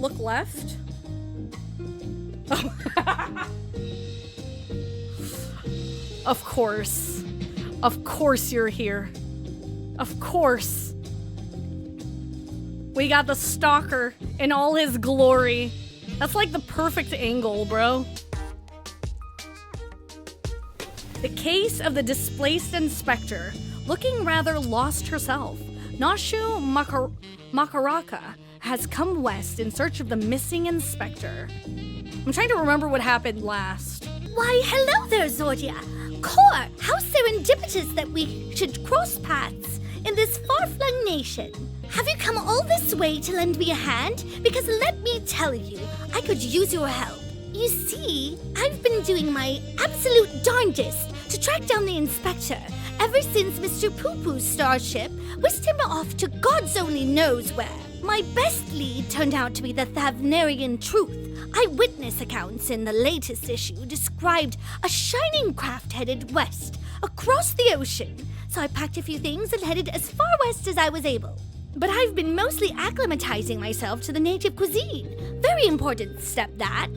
look left. Oh. Of course. Of course you're here. Of course. We got the stalker in all his glory. That's like the perfect angle, bro. The case of the displaced inspector, looking rather lost herself. Nashu Makaraka has come west in search of the missing inspector. I'm trying to remember what happened last. Why, hello there, Zordia. Core, how serendipitous that we should cross paths in this far-flung nation. Have you come all this way to lend me a hand? Because let me tell you, I could use your help. You see, I've been doing my absolute darndest to track down the inspector ever since Mr. Poo-Poo's starship whisked him off to God's only knows where. My best lead turned out to be the Thavnarian Truth. Eyewitness accounts in the latest issue described a shining craft headed west, across the ocean. So I packed a few things and headed as far west as I was able. But I've been mostly acclimatizing myself to the native cuisine. Very important step, that.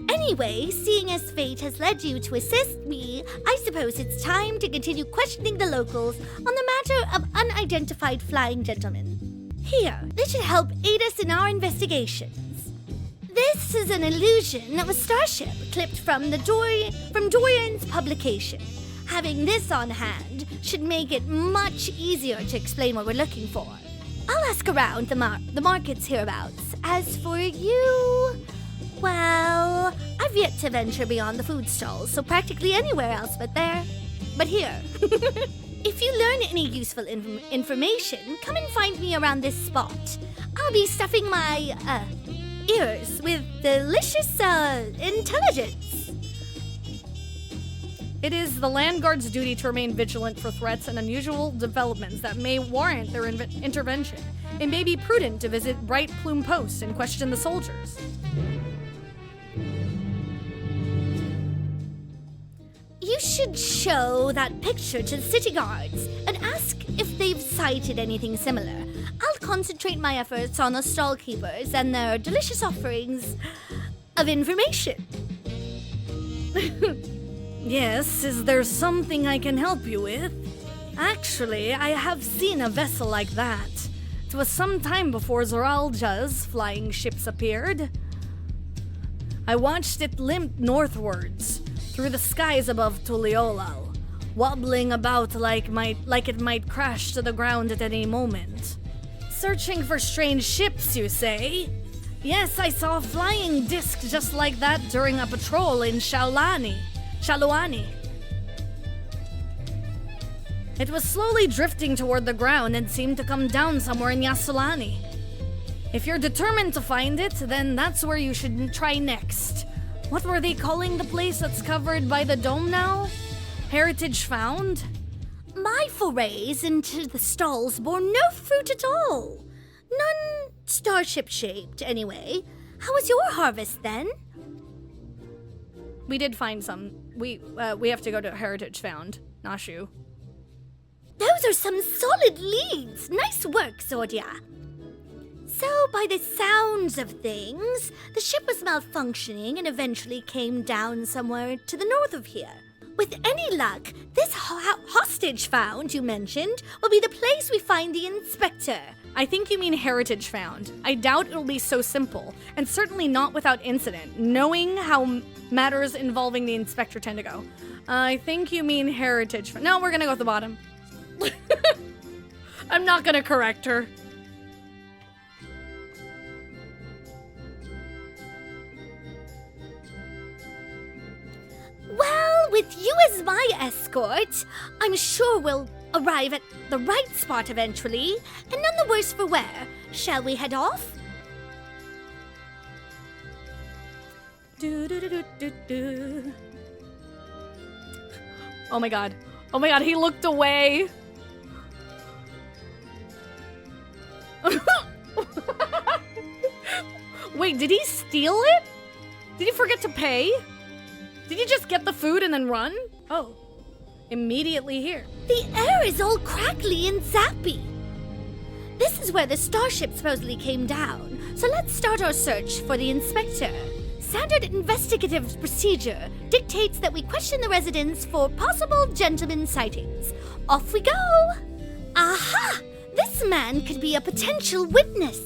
Anyway, seeing as fate has led you to assist me, I suppose it's time to continue questioning the locals on the matter of unidentified flying gentlemen. Here, this should help aid us in our investigations. This is an illusion of a starship clipped from Dorian's publication. Having this on hand should make it much easier to explain what we're looking for. I'll ask around the markets hereabouts. As for you, well, I've yet to venture beyond the food stalls, so practically anywhere else but there. But here. If you learn any useful information, come and find me around this spot. I'll be stuffing my, ears with delicious, intelligence. It is the Land Guard's duty to remain vigilant for threats and unusual developments that may warrant their intervention. It may be prudent to visit Bright Plume Post and question the soldiers. You should show that picture to the city guards and ask if they've sighted anything similar. I'll concentrate my efforts on the stall keepers and their delicious offerings of information. Yes, is there something I can help you with? Actually, I have seen a vessel like that. It was some time before Zoralja's flying ships appeared. I watched it limp northwards, through the skies above Tuliolal, wobbling about like it might crash to the ground at any moment. Searching for strange ships, you say? Yes, I saw a flying disc just like that during a patrol in Shaluani. It was slowly drifting toward the ground and seemed to come down somewhere in Yasulani. If you're determined to find it, then that's where you should try next. What were they calling the place that's covered by the dome now? Heritage Found? My forays into the stalls bore no fruit at all. None starship-shaped, anyway. How was your harvest, then? We did find some. We have to go to Heritage Found, Nashu. Those are some solid leads. Nice work, Zordia. So, by the sounds of things, the ship was malfunctioning and eventually came down somewhere to the north of here. With any luck, this hostage found you mentioned will be the place we find the inspector. I think you mean Heritage Found. I doubt it'll be so simple, and certainly not without incident, knowing how matters involving the inspector tend to go. I think you mean Heritage Found. No, we're gonna go at the bottom. I'm not gonna correct her. Well, with you as my escort, I'm sure we'll arrive at the right spot eventually, and none the worse for wear. Shall we head off? Oh my god. Oh my god, he looked away. Wait, did he steal it? Did he forget to pay? Did he just get the food and then run? Oh, immediately here. The air is all crackly and zappy. This is where the starship supposedly came down, So let's start our search for the inspector. Standard investigative procedure dictates that we question the residents for possible gentleman sightings. Off we go! Aha! This man could be a potential witness.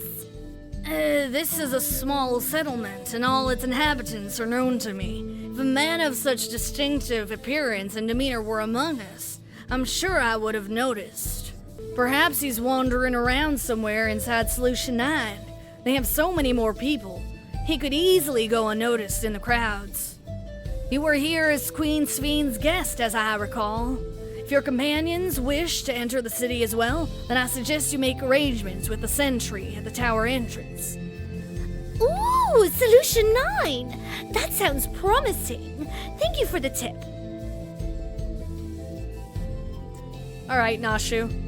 This is a small settlement, and all its inhabitants are known to me. If a man of such distinctive appearance and demeanor were among us, I'm sure I would have noticed. Perhaps he's wandering around somewhere inside Solution 9. They have so many more people. He could easily go unnoticed in the crowds. You were here as Queen Sveen's guest, as I recall. If your companions wish to enter the city as well, then I suggest you make arrangements with the sentry at the tower entrance. Ooh, Solution 9! That sounds promising. Thank you for the tip. Alright, Nashu.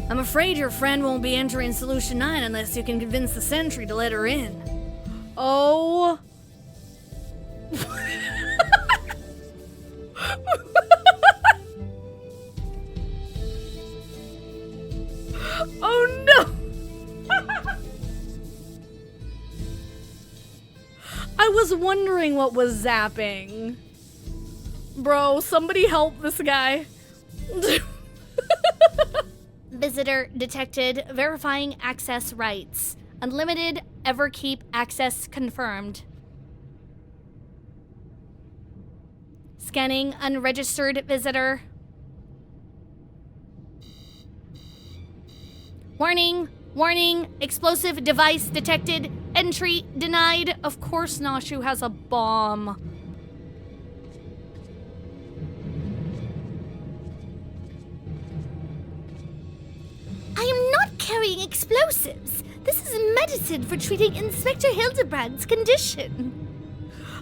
I'm afraid your friend won't be entering Solution 9 unless you can convince the sentry to let her in. Oh... Oh no! I was wondering what was zapping. Bro, somebody help this guy. Visitor detected. Verifying access rights. Unlimited Everkeep access confirmed. Scanning unregistered visitor. Warning! Warning! Explosive device detected. Entry denied. Of course Nashu has a bomb. I am not carrying explosives. This is medicine for treating Inspector Hildibrand's condition.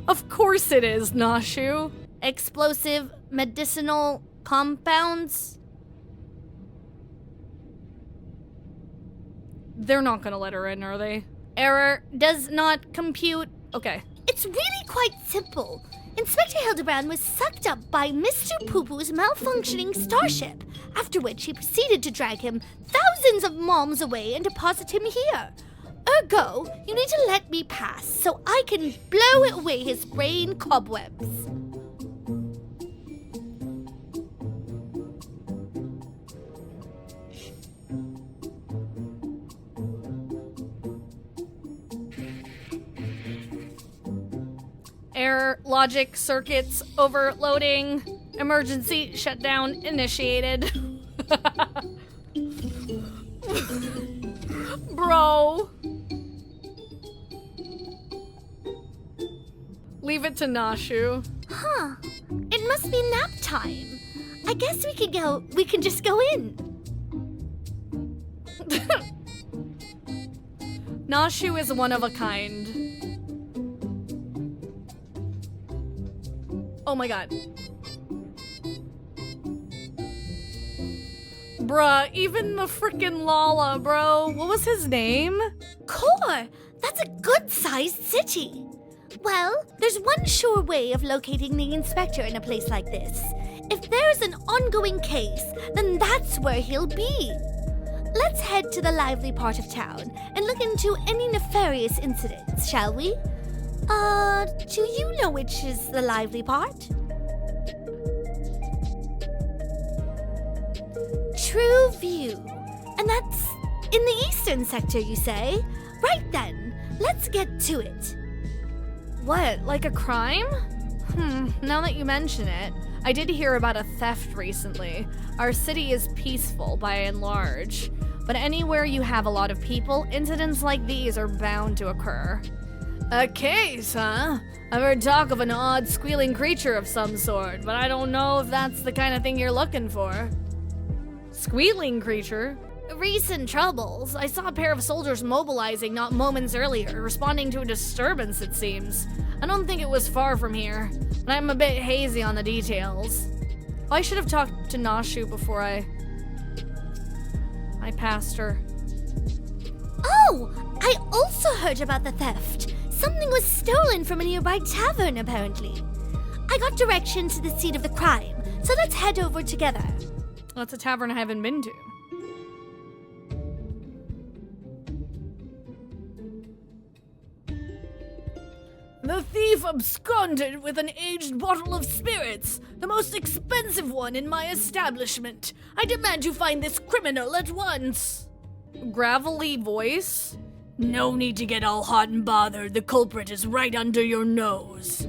Of course it is, Nashu. Explosive medicinal compounds? They're not gonna let her in, are they? Error does not compute. Okay. It's really quite simple. Inspector Hildibrand was sucked up by Mr. Poo-Poo's malfunctioning starship, after which he proceeded to drag him thousands of moms away and deposit him here. Ergo, you need to let me pass so I can blow away his brain cobwebs. Error, logic, circuits, overloading, emergency shutdown initiated. Bro. Leave it to Nashu. Huh. It must be nap time. I guess we can just go in. Nashu is one of a kind. Oh my god. Bruh, even the frickin' Lala, bro. What was his name? Core! That's a good-sized city. Well, there's one sure way of locating the inspector in a place like this. If there's an ongoing case, then that's where he'll be. Let's head to the lively part of town and look into any nefarious incidents, shall we? Do you know which is the lively part? True View. And that's in the eastern sector, you say? Right then, let's get to it. What, like a crime? Now that you mention it, I did hear about a theft recently. Our city is peaceful by and large, but anywhere you have a lot of people, incidents like these are bound to occur. A case, huh? I've heard talk of an odd squealing creature of some sort, but I don't know if that's the kind of thing you're looking for. Squealing creature? Recent troubles. I saw a pair of soldiers mobilizing not moments earlier, responding to a disturbance, it seems. I don't think it was far from here, but I'm a bit hazy on the details. I should have talked to Nashu before I passed her. Oh! I also heard about the theft. Something was stolen from a nearby tavern, apparently. I got direction to the scene of the crime, so let's head over together. That's a tavern I haven't been to. The thief absconded with an aged bottle of spirits, the most expensive one in my establishment. I demand you find this criminal at once. Gravelly voice? No need to get all hot and bothered. The culprit is right under your nose.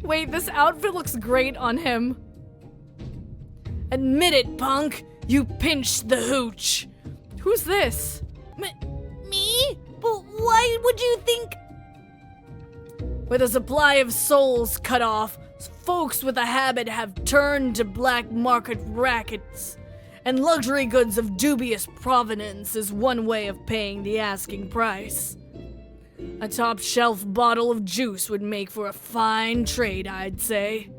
Wait, this outfit looks great on him. Admit it, punk. You pinched the hooch. Who's this? Me? But why would you think... With a supply of souls cut off, folks with a habit have turned to black market rackets. And luxury goods of dubious provenance is one way of paying the asking price. A top-shelf bottle of juice would make for a fine trade, I'd say.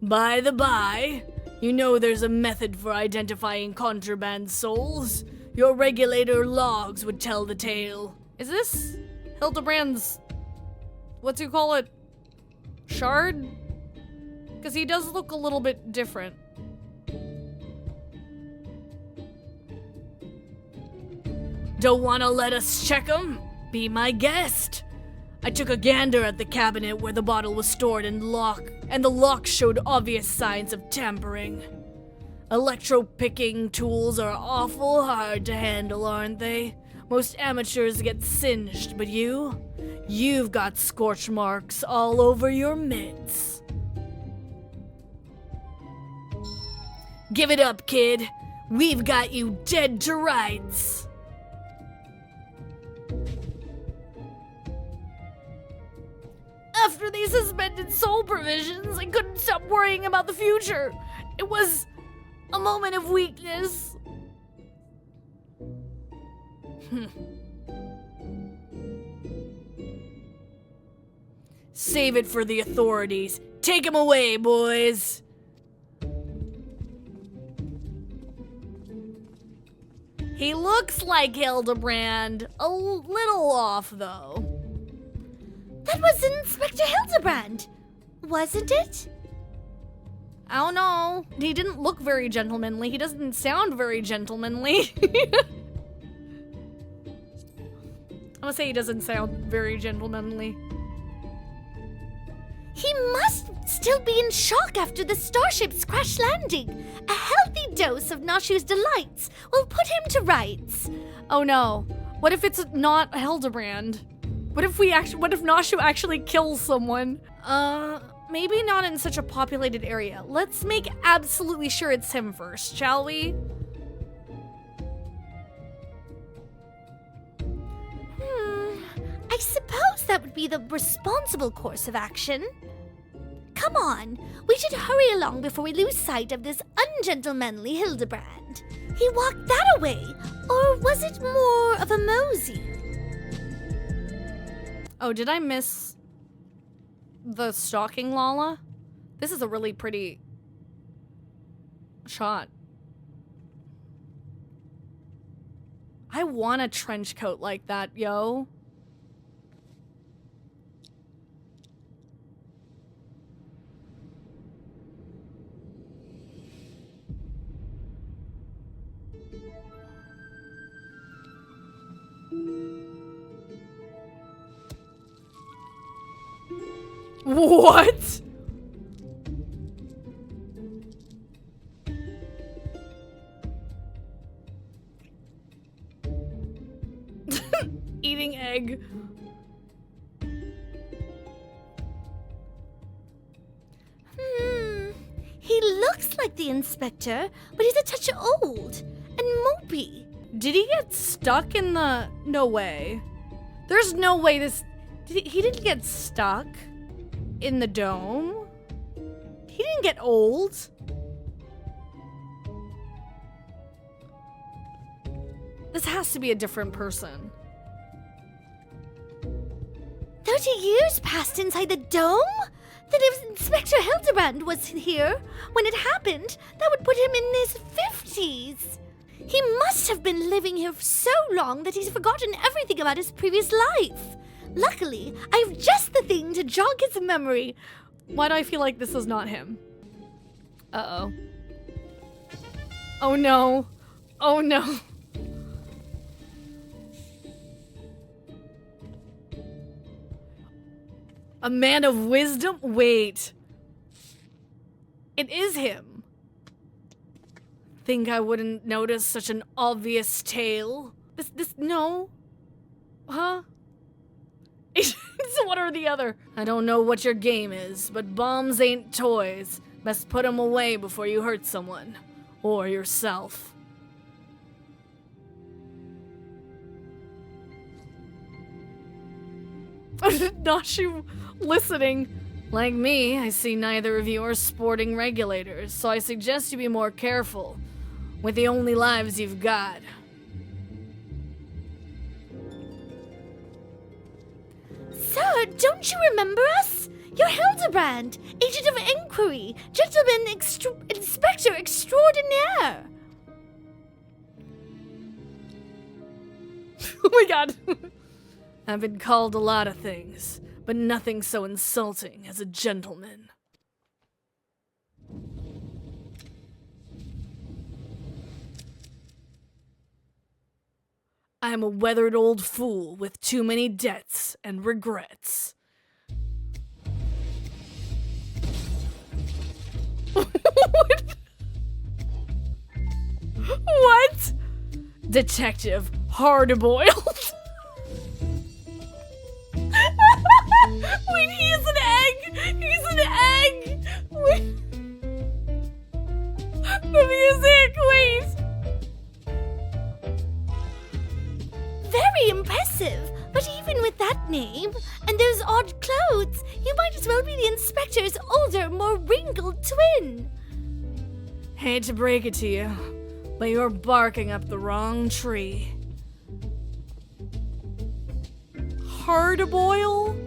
By the by, you know there's a method for identifying contraband souls. Your regulator logs would tell the tale. Is this Hildibrand's, what's you call it, shard? Because he does look a little bit different. Don't want to let us check 'em? Be my guest. I took a gander at the cabinet where the bottle was stored and the lock showed obvious signs of tampering. Electro-picking tools are awful hard to handle, aren't they? Most amateurs get singed, but you've got scorch marks all over your mitts. Give it up, kid. We've got you dead to rights. After these suspended soul provisions, I couldn't stop worrying about the future. It was a moment of weakness. Save it for the authorities. Take him away, boys. He looks like Hildibrand. A little off, though. That was Inspector Hildibrand, wasn't it? I don't know. He didn't look very gentlemanly. He doesn't sound very gentlemanly. I'm gonna say he doesn't sound very gentlemanly. He must still be in shock after the starship's crash landing. A healthy dose of Nashu's delights will put him to rights. Oh no. What if it's not Hildibrand? What if Nashu actually kills someone? Maybe not in such a populated area. Let's make absolutely sure it's him first, shall we? I suppose that would be the responsible course of action. Come on, we should hurry along before we lose sight of this ungentlemanly Hildibrand. He walked that away, or was it more of a mosey? Oh, did I miss the stalking Lala? This is a really pretty shot. I want a trench coat like that, yo. What? Eating egg. He looks like the inspector, but he's a touch old and mopey. Did he get stuck in the... No way. There's no way this... He didn't get stuck in the dome? He didn't get old? This has to be a different person. 30 years passed inside the dome? Then if Inspector Hildibrand was here when it happened, that would put him in his 50s. He must have been living here for so long that he's forgotten everything about his previous life. Luckily, I have just the thing to jog his memory. Why do I feel like this is not him? Uh-oh. Oh no. Oh no. A man of wisdom? Wait. It is him. Think I wouldn't notice such an obvious tale? No. Huh? It's one or the other. I don't know what your game is, but bombs ain't toys. Best put them away before you hurt someone. Or yourself. Not she listening. Like me, I see neither of you are sporting regulators, so I suggest you be more careful with the only lives you've got. Sir, don't you remember us? You're Hildibrand, agent of inquiry, gentleman inspector extraordinaire. Oh my god. I've been called a lot of things, but nothing so insulting as a gentleman. I am a weathered old fool with too many debts and regrets. What? What? Detective Hard-boiled. Wait, he's an egg! He's an egg! Wait. The music, wait! Very impressive, but even with that name and those odd clothes, you might as well be the inspector's older, more wrinkled twin. Hate to break it to you, but you're barking up the wrong tree. Hard-boiled?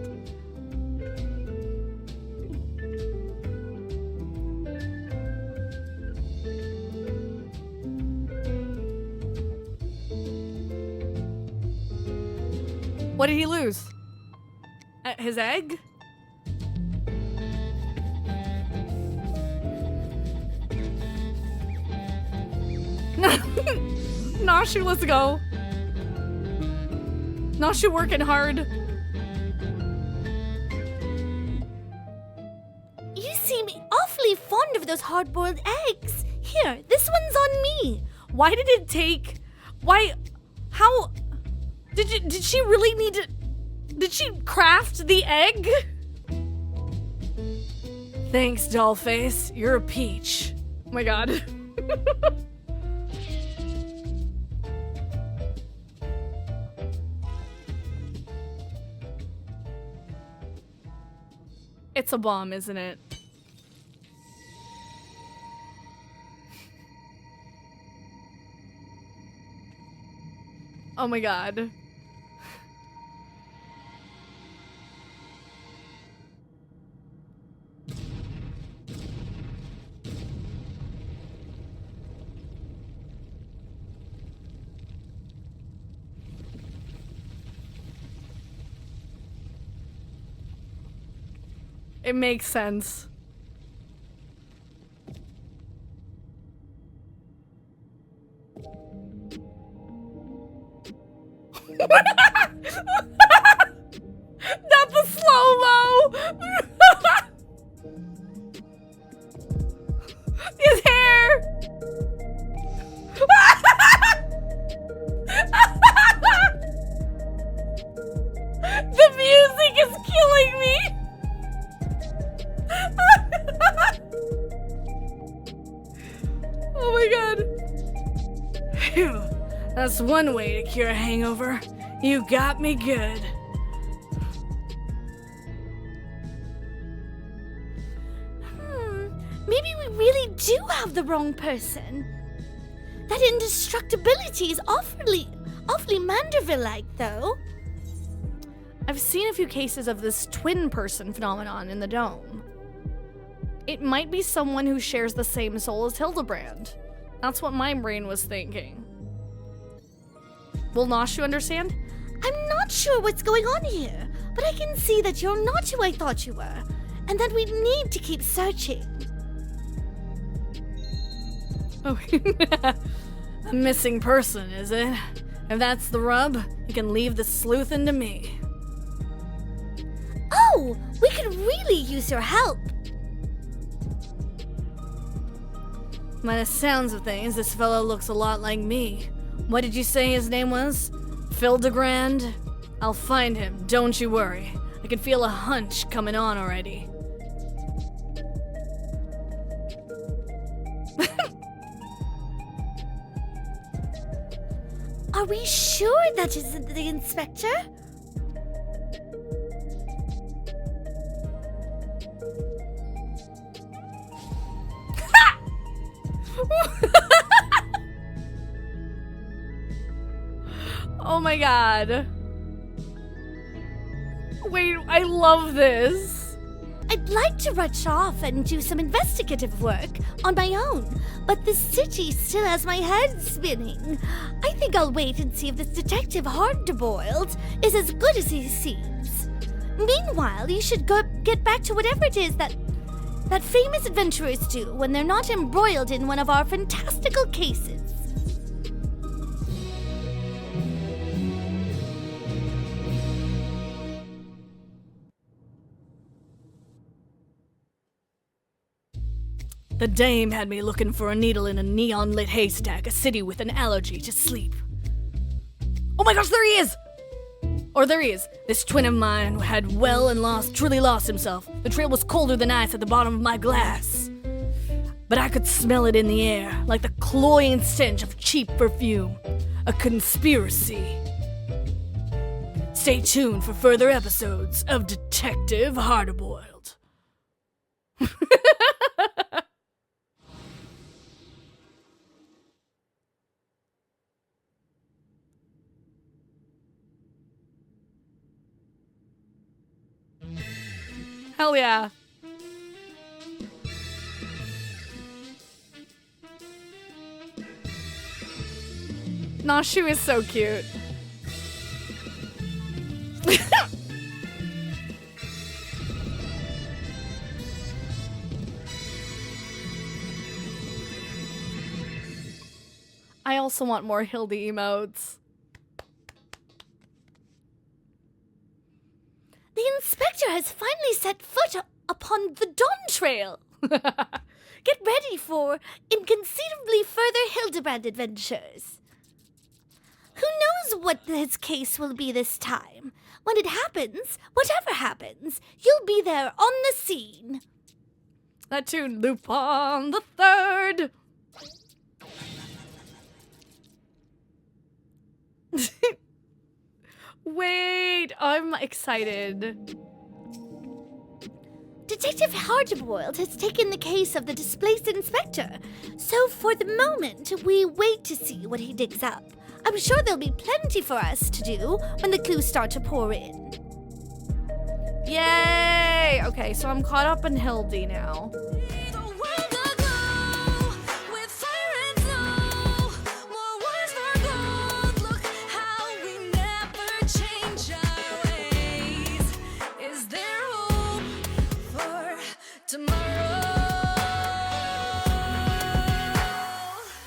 What did he lose? His egg? Nashu, let's go. Nashu working hard. You seem awfully fond of those hard-boiled eggs. Here, this one's on me. Why did it take... Why... How... Did she really need to... Did she craft the egg? Thanks, Dollface. You're a peach. Oh my god. It's a bomb, isn't it? Oh my god. It makes sense. Not the slow-mo! His hair! The music is killing me! Oh my god. Phew. That's one way to cure a hangover. You got me good. Maybe we really do have the wrong person. That indestructibility is awfully Manderville-like, though. I've seen a few cases of this twin person phenomenon in the dome. It might be someone who shares the same soul as Hildibrand. That's what my brain was thinking. Will Nashu understand? I'm not sure what's going on here, but I can see that you're not who I thought you were, and that we need to keep searching. Oh, a missing person, is it? If that's the rub, you can leave the sleuthing to me. Oh, we could really use your help. By the sounds of things, this fellow looks a lot like me. What did you say his name was? Hildibrand? I'll find him, don't you worry. I can feel a hunch coming on already. Are we sure that isn't the inspector? Oh my god. Wait, I love this. I'd like to rush off and do some investigative work on my own, but the city still has my head spinning. I think I'll wait and see if this detective hard-boiled is as good as he seems. Meanwhile, you should get back to whatever it is that famous adventurers do when they're not embroiled in one of our fantastical cases. The dame had me looking for a needle in a neon-lit haystack, a city with an allergy to sleep. Oh my gosh, there he is! Or there he is. This twin of mine had truly lost himself. The trail was colder than ice at the bottom of my glass. But I could smell it in the air, like the cloying stench of cheap perfume. A conspiracy. Stay tuned for further episodes of Detective Hardboiled. Hell yeah. Nashu is so cute. I also want more Hildy emotes. The inspector has finally set foot upon the Dawntrail. Get ready for inconceivably further Hildibrand adventures. Who knows what his case will be this time? When it happens, whatever happens, you'll be there on the scene. That tune, Lupin the Third. Wait, I'm excited. Detective Hardboiled has taken the case of the displaced inspector, so for the moment, we wait to see what he digs up. I'm sure there'll be plenty for us to do when the clues start to pour in. Yay! Okay, so I'm caught up in Hildy now.